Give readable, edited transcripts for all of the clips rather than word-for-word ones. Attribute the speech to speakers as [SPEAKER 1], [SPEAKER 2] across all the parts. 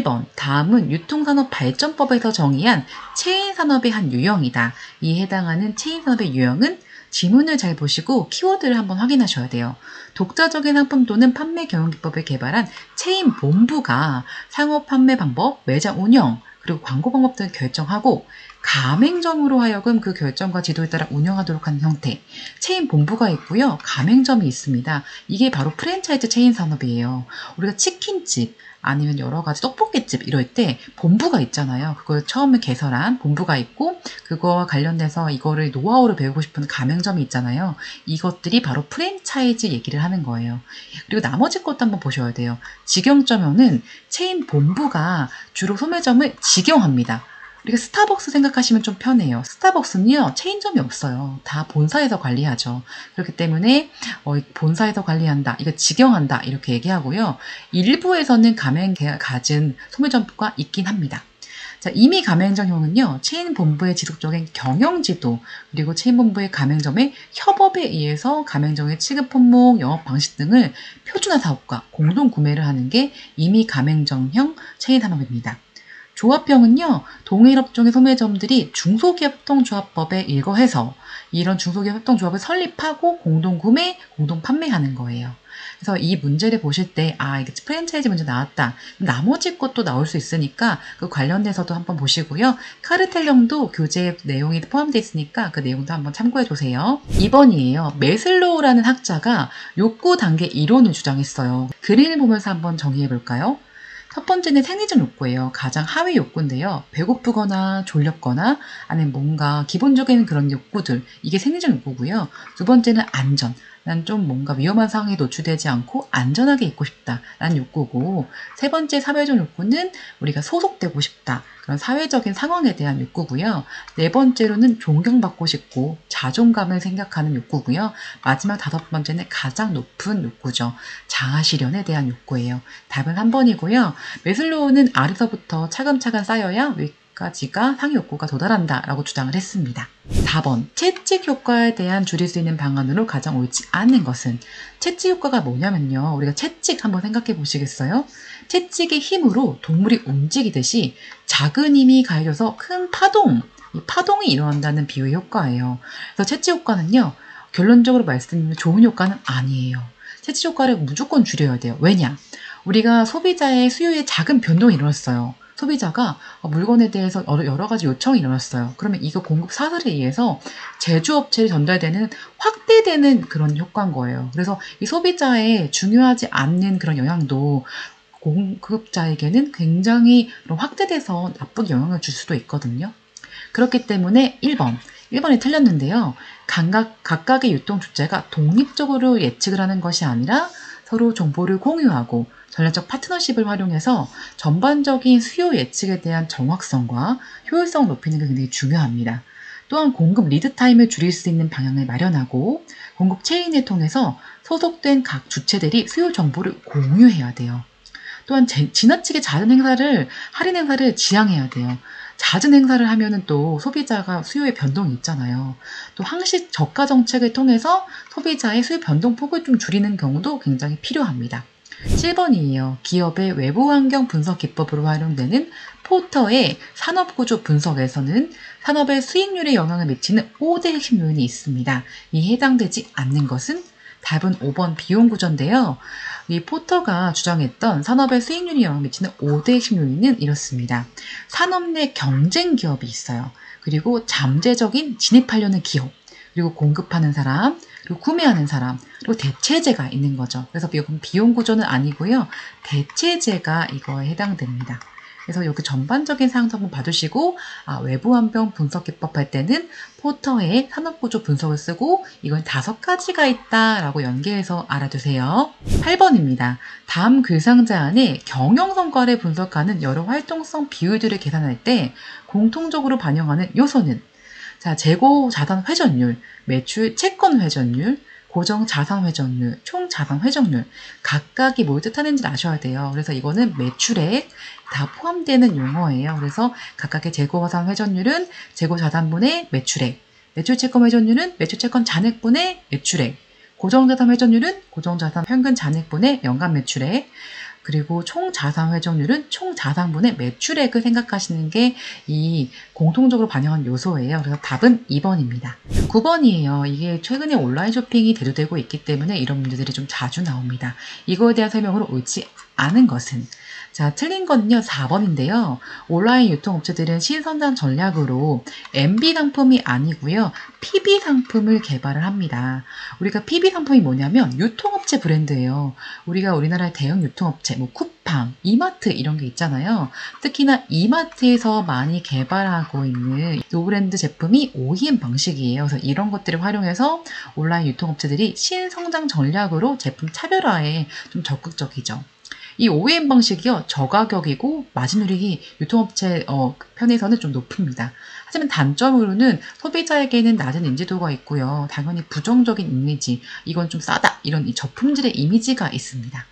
[SPEAKER 1] 1번. 다음은 유통산업발전법에서 정의한 체인산업의 한 유형이다. 이에 해당하는 체인산업의 유형은 지문을 잘 보시고 키워드를 한번 확인하셔야 돼요. 독자적인 상품 또는 판매 경영기법을 개발한 체인 본부가 상업 판매 방법, 매장 운영, 그리고 광고 방법 등을 결정하고 가맹점으로 하여금 그 결정과 지도에 따라 운영하도록 하는 형태. 체인 본부가 있고요. 가맹점이 있습니다. 이게 바로 프랜차이즈 체인 산업이에요. 우리가 치킨집 아니면 여러 가지 떡볶이집 이럴 때 본부가 있잖아요. 그걸 처음에 개설한 본부가 있고 그거와 관련돼서 이거를 노하우를 배우고 싶은 가맹점이 있잖아요. 이것들이 바로 프랜차이즈 얘기를 하는 거예요. 그리고 나머지 것도 한번 보셔야 돼요. 직영점은 체인 본부가 주로 소매점을 직영합니다. 우리가 스타벅스 생각하시면 좀 편해요. 스타벅스는요, 체인점이 없어요. 다 본사에서 관리하죠. 그렇기 때문에 본사에서 관리한다, 이거 직영한다 이렇게 얘기하고요. 일부에서는 가맹 가진 소매점가 있긴 합니다. 자, 이미 가맹점형은요, 체인 본부의 지속적인 경영지도, 그리고 체인 본부의 가맹점의 협업에 의해서 가맹점의 취급 품목, 영업 방식 등을 표준화 사업과 공동 구매를 하는 게 이미 가맹점형 체인 산업입니다. 조합형은요, 동일업종의 소매점들이 중소기업협동조합법에 일거해서 이런 중소기업협동조합을 설립하고 공동구매, 공동판매하는 거예요. 그래서 이 문제를 보실 때, 이게 프랜차이즈 문제 나왔다. 나머지 것도 나올 수 있으니까 그 관련돼서도 한번 보시고요. 카르텔령도 교재 내용이 포함되어 있으니까 그 내용도 한번 참고해 주세요. 2번이에요. 메슬로우라는 학자가 욕구 단계 이론을 주장했어요. 그림을 보면서 한번 정의해 볼까요? 첫 번째는 생리적 욕구예요. 가장 하위 욕구인데요. 배고프거나 졸렸거나 아니면 뭔가 기본적인 그런 욕구들, 이게 생리적 욕구고요. 두 번째는 안전. 난 좀 뭔가 위험한 상황에 노출되지 않고 안전하게 있고 싶다 라는 욕구고, 세 번째 사회적 욕구는 우리가 소속되고 싶다, 그런 사회적인 상황에 대한 욕구고요. 네 번째로는 존경받고 싶고 자존감을 생각하는 욕구고요. 마지막 다섯 번째는 가장 높은 욕구죠. 자아실현에 대한 욕구예요. 답은 3번이고요. 메슬로우는 아래서부터 차근차근 쌓여야 위까지가 상위 욕구가 도달한다 라고 주장을 했습니다. 4번. 채찍 효과에 대한 줄일 수 있는 방안으로 가장 옳지 않은 것은? 채찍 효과가 뭐냐면요. 우리가 채찍 한번 생각해 보시겠어요? 채찍의 힘으로 동물이 움직이듯이 작은 힘이 가해져서 큰 파동, 이 파동이 일어난다는 비유의 효과예요. 그래서 채찍 효과는요, 결론적으로 말씀드리면 좋은 효과는 아니에요. 채찍 효과를 무조건 줄여야 돼요. 왜냐? 우리가 소비자의 수요에 작은 변동이 일어났어요. 소비자가 물건에 대해서 여러 가지 요청이 일어났어요. 그러면 이거 공급 사슬에 의해서 제조업체에 전달되는 확대되는 그런 효과인 거예요. 그래서 이 소비자의 중요하지 않는 그런 영향도 공급자에게는 굉장히 확대돼서 나쁜 영향을 줄 수도 있거든요. 그렇기 때문에 1번이 틀렸는데요. 각각의 유통 주체가 독립적으로 예측을 하는 것이 아니라 서로 정보를 공유하고 전략적 파트너십을 활용해서 전반적인 수요 예측에 대한 정확성과 효율성을 높이는 게 굉장히 중요합니다. 또한 공급 리드 타임을 줄일 수 있는 방향을 마련하고 공급 체인을 통해서 소속된 각 주체들이 수요 정보를 공유해야 돼요. 또한 지나치게 잦은 할인 행사를 지양해야 돼요. 잦은 행사를 하면은 또 소비자가 수요의 변동이 있잖아요. 또 항시 저가 정책을 통해서 소비자의 수요 변동폭을 좀 줄이는 경우도 굉장히 필요합니다. 7번이에요. 기업의 외부 환경 분석 기법으로 활용되는 포터의 산업구조 분석에서는 산업의 수익률에 영향을 미치는 5대 핵심 요인이 있습니다. 이 해당되지 않는 것은? 답은 5번 비용구조인데요. 이 포터가 주장했던 산업의 수익률에 영향을 미치는 5대 핵심 요인은 이렇습니다. 산업 내 경쟁 기업이 있어요. 그리고 잠재적인 진입하려는 기업, 그리고 공급하는 사람, 그리고 구매하는 사람, 그리고 대체재가 있는 거죠. 그래서 이건 비용구조는 아니고요. 대체재가 이거에 해당됩니다. 그래서 여기 전반적인 사항 한번 봐두시고 외부 환경 분석 기법 할 때는 포터의 산업구조 분석을 쓰고 이건 5가지가 있다라고 연계해서 알아두세요. 8번입니다. 다음 글상자 안에 경영성과를 분석하는 여러 활동성 비율들을 계산할 때 공통적으로 반영하는 요소는? 자, 재고 자산 회전율, 매출 채권 회전율, 고정 자산 회전율, 총 자산 회전율 각각이 뭘 뜻하는지 아셔야 돼요. 그래서 이거는 매출액 다 포함되는 용어예요. 그래서 각각의 재고 자산 회전율은 재고 자산분의 매출액, 매출 채권 회전율은 매출 채권 잔액분의 매출액, 고정 자산 회전율은 고정 자산 평균 잔액분의 연간 매출액, 그리고 총 자산 회전율은 총 자산분의 매출액을 생각하시는 게 이 공통적으로 반영한 요소예요. 그래서 답은 2번입니다. 9번이에요. 이게 최근에 온라인 쇼핑이 대두되고 있기 때문에 이런 문제들이 좀 자주 나옵니다. 이거에 대한 설명으로 옳지 않은 것은 자, 틀린 거는요, 4번인데요. 온라인 유통업체들은 신선단 전략으로 MB 상품이 아니고요, PB 상품을 개발을 합니다. 우리가 PB 상품이 뭐냐면 유통업체 브랜드예요. 우리가 우리나라의 대형 유통업체, 뭐 쿠팡, 이마트 이런 게 있잖아요. 특히나 이마트에서 많이 개발하고 있는 노브랜드 제품이 OEM 방식이에요. 그래서 이런 것들을 활용해서 온라인 유통업체들이 신성장 전략으로 제품 차별화에 좀 적극적이죠. 이 OEM 방식이요, 저가격이고 마진율이 유통업체 편에서는 좀 높습니다. 하지만 단점으로는 소비자에게는 낮은 인지도가 있고요. 당연히 부정적인 이미지, 이건 좀 싸다, 이런 이 저품질의 이미지가 있습니다.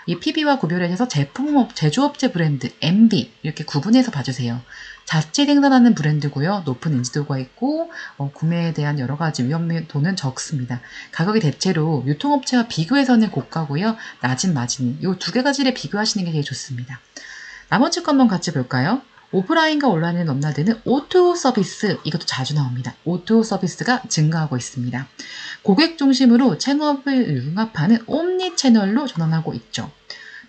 [SPEAKER 1] 이 PB와 구별해서 제조업체 브랜드, MB 이렇게 구분해서 봐주세요. 자체 생산하는 브랜드고요. 높은 인지도가 있고 구매에 대한 여러 가지 위험도는 적습니다. 가격이 대체로 유통업체와 비교해서는 고가고요. 낮은 마진이 이 두 가지를 비교하시는 게 제일 좋습니다. 나머지 거 한번 같이 볼까요? 오프라인과 온라인을 넘나드는 O2O 서비스, 이것도 자주 나옵니다. O2O 서비스가 증가하고 있습니다. 고객 중심으로 채널을 융합하는 옴니 채널로 전환하고 있죠.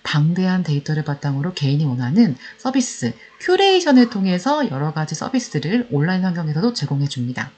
[SPEAKER 1] 방대한 데이터를 바탕으로 개인이 원하는 서비스, 큐레이션을 통해서 여러 가지 서비스를 온라인 환경에서도 제공해 줍니다.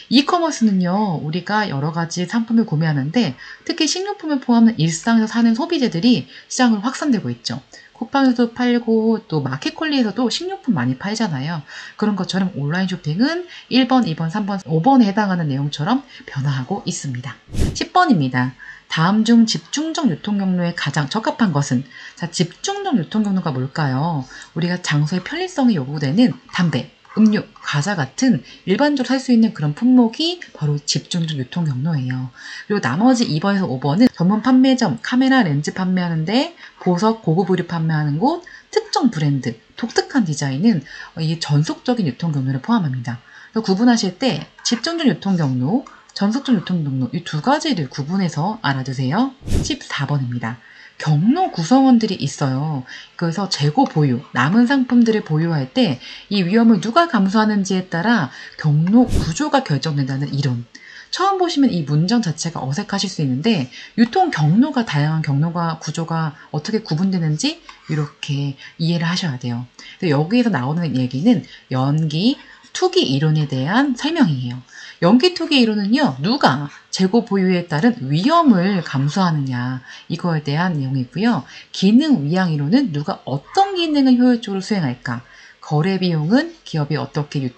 [SPEAKER 1] 이커머스는요, 우리가 여러 가지 상품을 구매하는데 특히 식료품을 포함한 일상에서 사는 소비재들이 시장으로 확산되고 있죠. 쿠팡에서도 팔고 또 마켓컬리에서도 식료품 많이 팔잖아요. 그런 것처럼 온라인 쇼핑은 1번, 2번, 3번, 5번에 해당하는 내용처럼 변화하고 있습니다. 10번입니다. 다음 중 집중적 유통 경로에 가장 적합한 것은? 자, 집중적 유통 경로가 뭘까요? 우리가 장소의 편리성이 요구되는 담배, 음료, 과자 같은 일반적으로 살 수 있는 그런 품목이 바로 집중적 유통 경로예요. 그리고 나머지 2번에서 5번은 전문 판매점, 카메라 렌즈 판매하는데 보석, 고급 의류 판매하는 곳, 특정 브랜드, 독특한 디자인은 이 전속적인 유통 경로를 포함합니다. 그래서 구분하실 때 집중적 유통 경로, 전속적 유통 경로 이 두 가지를 구분해서 알아두세요. 14번입니다. 경로 구성원들이 있어요. 그래서 재고 보유, 남은 상품들을 보유할 때 이 위험을 누가 감수하는지에 따라 경로 구조가 결정된다는 이론. 처음 보시면 이 문장 자체가 어색하실 수 있는데 유통 경로가 다양한 경로가 구조가 어떻게 구분되는지 이렇게 이해를 하셔야 돼요. 여기에서 나오는 얘기는 연기, 투기 이론에 대한 설명이에요. 연기 투기 이론은요, 누가 재고 보유에 따른 위험을 감수하느냐 이거에 대한 내용이고요. 기능 위양 이론은 누가 어떤 기능을 효율적으로 수행할까. 거래 비용은 기업이 어떻게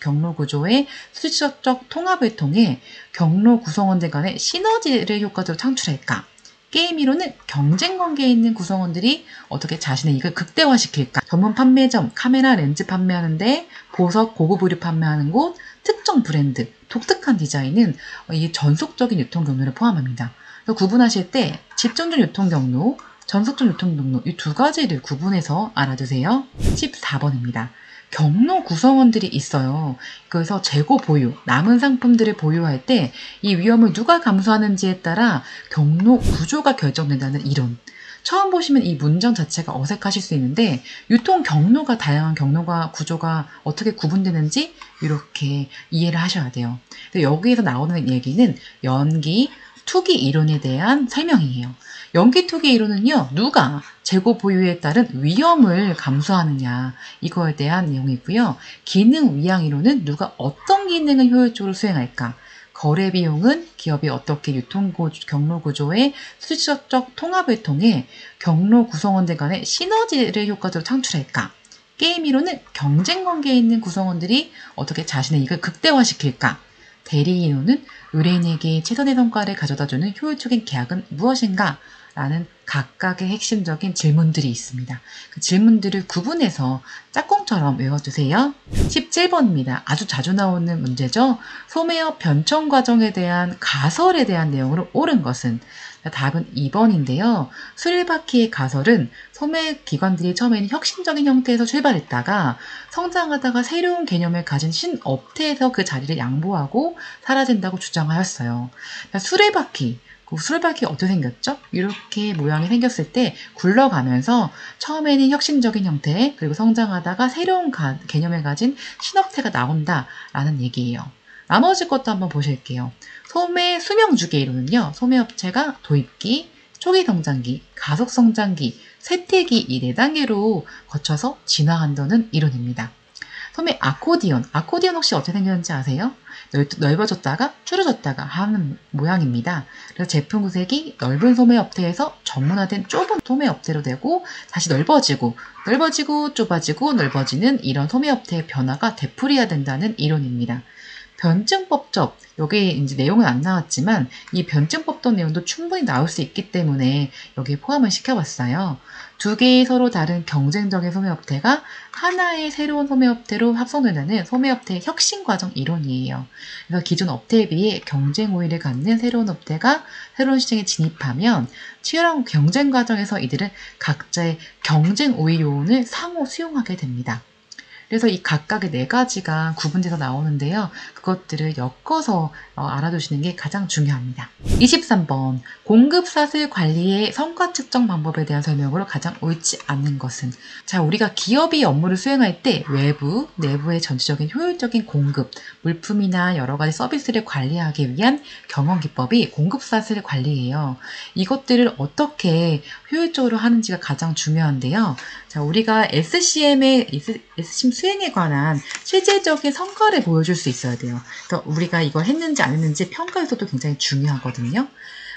[SPEAKER 1] 경로 구조의 수직적 통합을 통해 경로 구성원들 간의 시너지를 효과적으로 창출할까. 게임 이론은 경쟁 관계에 있는 구성원들이 어떻게 자신의 이익을 극대화시킬까. 전문 판매점, 카메라 렌즈 판매하는데 보석, 고급 의류 판매하는 곳, 특정 브랜드, 독특한 디자인은 이 전속적인 유통 경로를 포함합니다. 그래서 구분하실 때 집중적 유통 경로, 전속적 유통 경로 이 두 가지를 구분해서 알아두세요. 14번입니다. 경로 구성원들이 있어요. 그래서 재고 보유, 남은 상품들을 보유할 때 이 위험을 누가 감수하는지에 따라 경로 구조가 결정된다는 이론. 처음 보시면 이 문장 자체가 어색하실 수 있는데 유통 경로가 다양한 경로가 구조가 어떻게 구분되는지 이렇게 이해를 하셔야 돼요. 여기에서 나오는 얘기는 연기, 투기 이론에 대한 설명이에요. 연기 투기 이론은요, 누가 재고 보유에 따른 위험을 감수하느냐 이거에 대한 내용이고요. 기능 위양 이론은 누가 어떤 기능을 효율적으로 수행할까. 거래 비용은 기업이 어떻게 경로 구조의 수직적 통합을 통해 경로 구성원들 간의 시너지를 효과적으로 창출할까. 게임 이론은 경쟁 관계에 있는 구성원들이 어떻게 자신의 이익을 극대화시킬까. 대리 이론은 의뢰인에게 최선의 성과를 가져다주는 효율적인 계약은 무엇인가? 라는 각각의 핵심적인 질문들이 있습니다. 그 질문들을 구분해서 짝꿍처럼 외워주세요. 17번입니다. 아주 자주 나오는 문제죠. 소매업 변청 과정에 대한 가설에 대한 내용으로 옳은 것은? 답은 2번인데요. 수리바퀴의 가설은 소매 기관들이 처음에는 혁신적인 형태에서 출발했다가 성장하다가 새로운 개념을 가진 신업태에서 그 자리를 양보하고 사라진다고 주장하였어요. 수레바퀴, 그 수레바퀴 어떻게 생겼죠? 이렇게 모양이 생겼을 때 굴러가면서 처음에는 혁신적인 형태, 그리고 성장하다가 새로운 개념을 가진 신업태가 나온다라는 얘기예요. 나머지 것도 한번 보실게요. 소매 수명주기 이론은요. 소매업체가 도입기, 초기 성장기, 가속 성장기, 쇠퇴기 이 4단계로 거쳐서 진화한다는 이론입니다. 소매 아코디언 혹시 어떻게 생겼는지 아세요? 넓어졌다가 줄어졌다가 하는 모양입니다. 그래서 제품 구색이 넓은 소매업태에서 전문화된 좁은 소매업태로 되고 다시 넓어지고 좁아지고 넓어지는 이런 소매업태의 변화가 되풀이해야 된다는 이론입니다. 변증법적, 여기 이제 내용은 안 나왔지만 이 변증법적 내용도 충분히 나올 수 있기 때문에 여기에 포함을 시켜봤어요. 2개의 서로 다른 경쟁적인 소매업태가 하나의 새로운 소매업태로 합성된다는 소매업태의 혁신 과정 이론이에요. 그래서 기존 업태에 비해 경쟁 우위를 갖는 새로운 업태가 새로운 시장에 진입하면 치열한 경쟁 과정에서 이들은 각자의 경쟁 우위 요인을 상호 수용하게 됩니다. 그래서 이 각각의 4가지가 구분돼서 나오는데요. 그것들을 엮어서 알아두시는 게 가장 중요합니다. 23번 공급사슬 관리의 성과 측정 방법에 대한 설명으로 가장 옳지 않은 것은 자, 우리가 기업이 업무를 수행할 때 외부, 내부의 전체적인 효율적인 공급, 물품이나 여러 가지 서비스를 관리하기 위한 경영 기법이 공급사슬 관리예요. 이것들을 어떻게 효율적으로 하는지가 가장 중요한데요. 자, 우리가 SCM 수행에 관한 실질적인 성과를 보여줄 수 있어야 돼요. 그러니까 우리가 이걸 했는지 안 했는지 평가에서도 굉장히 중요하거든요.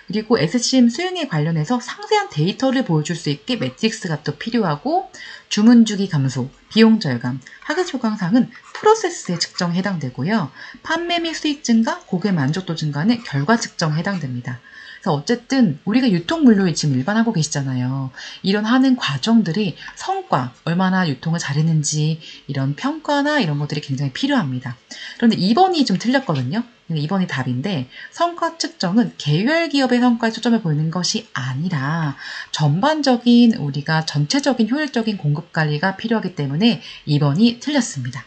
[SPEAKER 1] 그리고 SCM 수행에 관련해서 상세한 데이터를 보여줄 수 있게 매트릭스가 또 필요하고 주문 주기 감소, 비용 절감, 하극 효과상은 프로세스의 측정에 해당되고요. 판매 및 수익 증가, 고객 만족도 증가는 결과 측정에 해당됩니다. 그래서 어쨌든 우리가 유통물류를 지금 일반하고 계시잖아요. 이런 하는 과정들이 성과, 얼마나 유통을 잘했는지 이런 평가나 이런 것들이 굉장히 필요합니다. 그런데 2번이 좀 틀렸거든요. 2번이 답인데 성과 측정은 개별 기업의 성과에 초점을 보이는 것이 아니라 전반적인 우리가 전체적인 효율적인 공급 관리가 필요하기 때문에 2번이 틀렸습니다.